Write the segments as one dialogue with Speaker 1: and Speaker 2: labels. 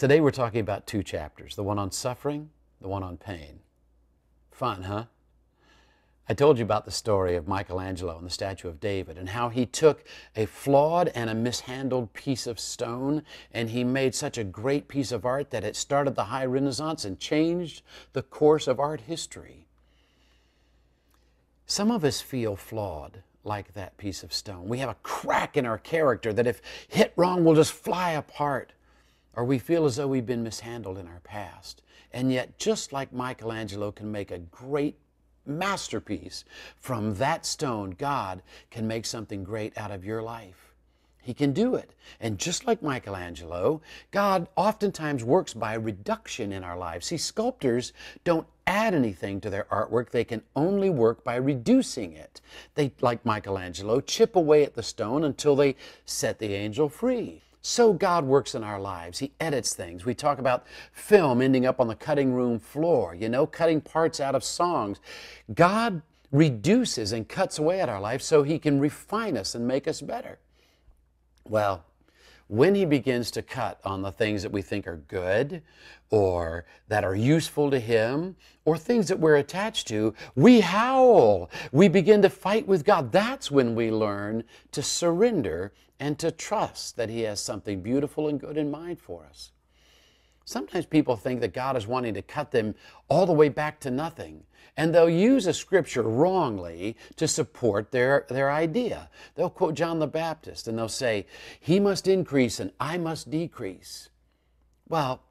Speaker 1: Today we're talking about two chapters, the one on suffering, the one on pain. Fun, huh? I told you about the story of Michelangelo and the statue of David and how he took a flawed and a mishandled piece of stone and he made such a great piece of art that it started the High Renaissance and changed the course of art history. Some of us feel flawed like that piece of stone. We have a crack in our character that if hit wrong will just fly apart. Or we feel as though we've been mishandled in our past. And yet, just like Michelangelo can make a great masterpiece from that stone, God can make something great out of your life. He can do it. And just like Michelangelo, God oftentimes works by reduction in our lives. See, sculptors don't add anything to their artwork. They can only work by reducing it. They, like Michelangelo, chip away at the stone until they set the angel free. So God works in our lives. He edits things. We talk about film ending up on the cutting room floor, cutting parts out of songs. God reduces and cuts away at our life so He can refine us and make us better. Well, when He begins to cut on the things that we think are good or that are useful to Him or things that we're attached to, we howl. We begin to fight with God. That's when we learn to surrender and to trust that He has something beautiful and good in mind for us. Sometimes people think that God is wanting to cut them all the way back to nothing, and they'll use a scripture wrongly to support their idea. They'll quote John the Baptist and they'll say, "He must increase and I must decrease." Well,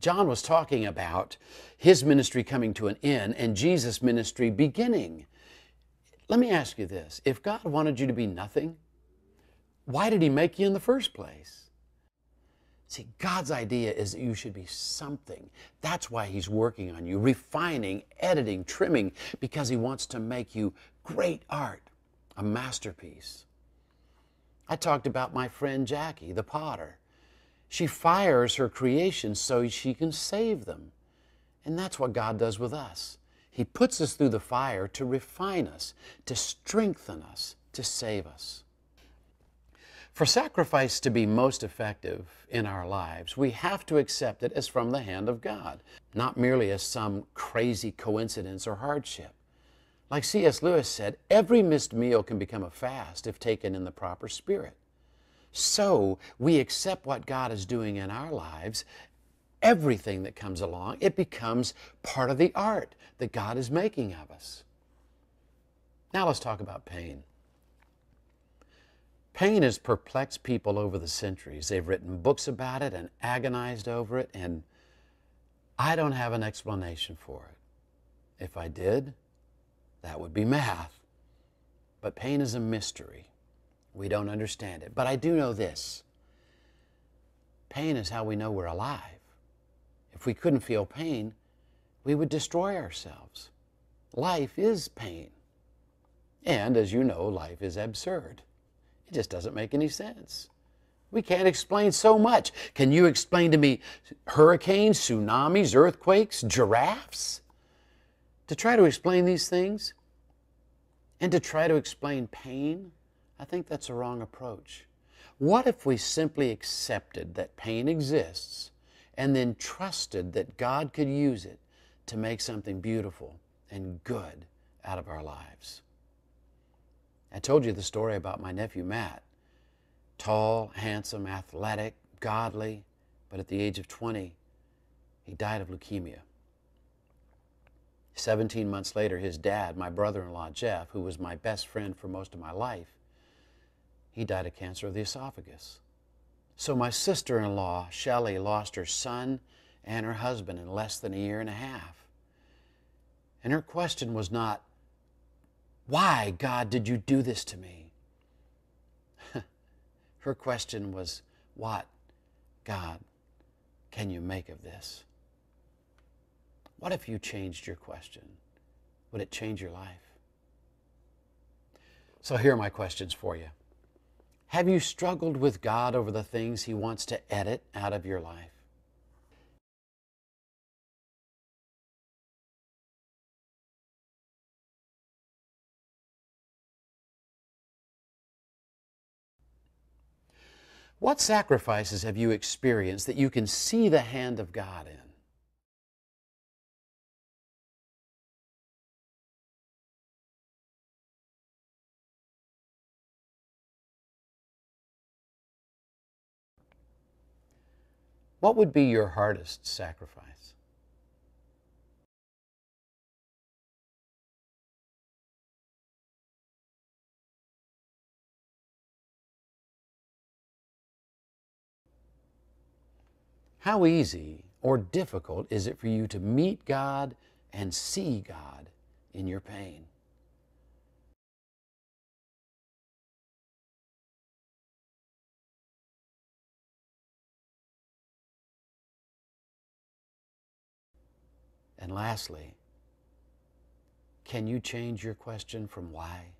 Speaker 1: John was talking about his ministry coming to an end and Jesus' ministry beginning. Let me ask you this. If God wanted you to be nothing, why did He make you in the first place? See, God's idea is that you should be something. That's why He's working on you, refining, editing, trimming, because He wants to make you great art, a masterpiece. I talked about my friend Jackie, the potter. She fires her creations so she can save them. And that's what God does with us. He puts us through the fire to refine us, to strengthen us, to save us. For sacrifice to be most effective in our lives, we have to accept it as from the hand of God, not merely as some crazy coincidence or hardship. Like C.S. Lewis said, every missed meal can become a fast if taken in the proper spirit. So we accept what God is doing in our lives. Everything that comes along, it becomes part of the art that God is making of us. Now let's talk about pain. Pain has perplexed people over the centuries. They've written books about it and agonized over it, and I don't have an explanation for it. If I did, that would be math. But pain is a mystery. We don't understand it. But I do know this. Pain is how we know we're alive. If we couldn't feel pain, we would destroy ourselves. Life is pain. And as you know, life is absurd. It just doesn't make any sense. We can't explain so much. Can you explain to me hurricanes, tsunamis, earthquakes, giraffes? To try to explain these things and to try to explain pain, I think that's a wrong approach. What if we simply accepted that pain exists and then trusted that God could use it to make something beautiful and good out of our lives? I told you the story about my nephew Matt. Tall, handsome, athletic, godly, but at the age of 20, he died of leukemia. 17 months later, his dad, my brother-in-law Jeff, who was my best friend for most of my life, he died of cancer of the esophagus. So my sister-in-law, Shelley, lost her son and her husband in less than a year and a half. And her question was not, "Why, God, did you do this to me?" Her question was, "What, God, can you make of this?" What if you changed your question? Would it change your life? So here are my questions for you. Have you struggled with God over the things He wants to edit out of your life? What sacrifices have you experienced that you can see the hand of God in? What would be your hardest sacrifice? How easy or difficult is it for you to meet God and see God in your pain? And lastly, can you change your question from why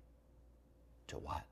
Speaker 1: to what?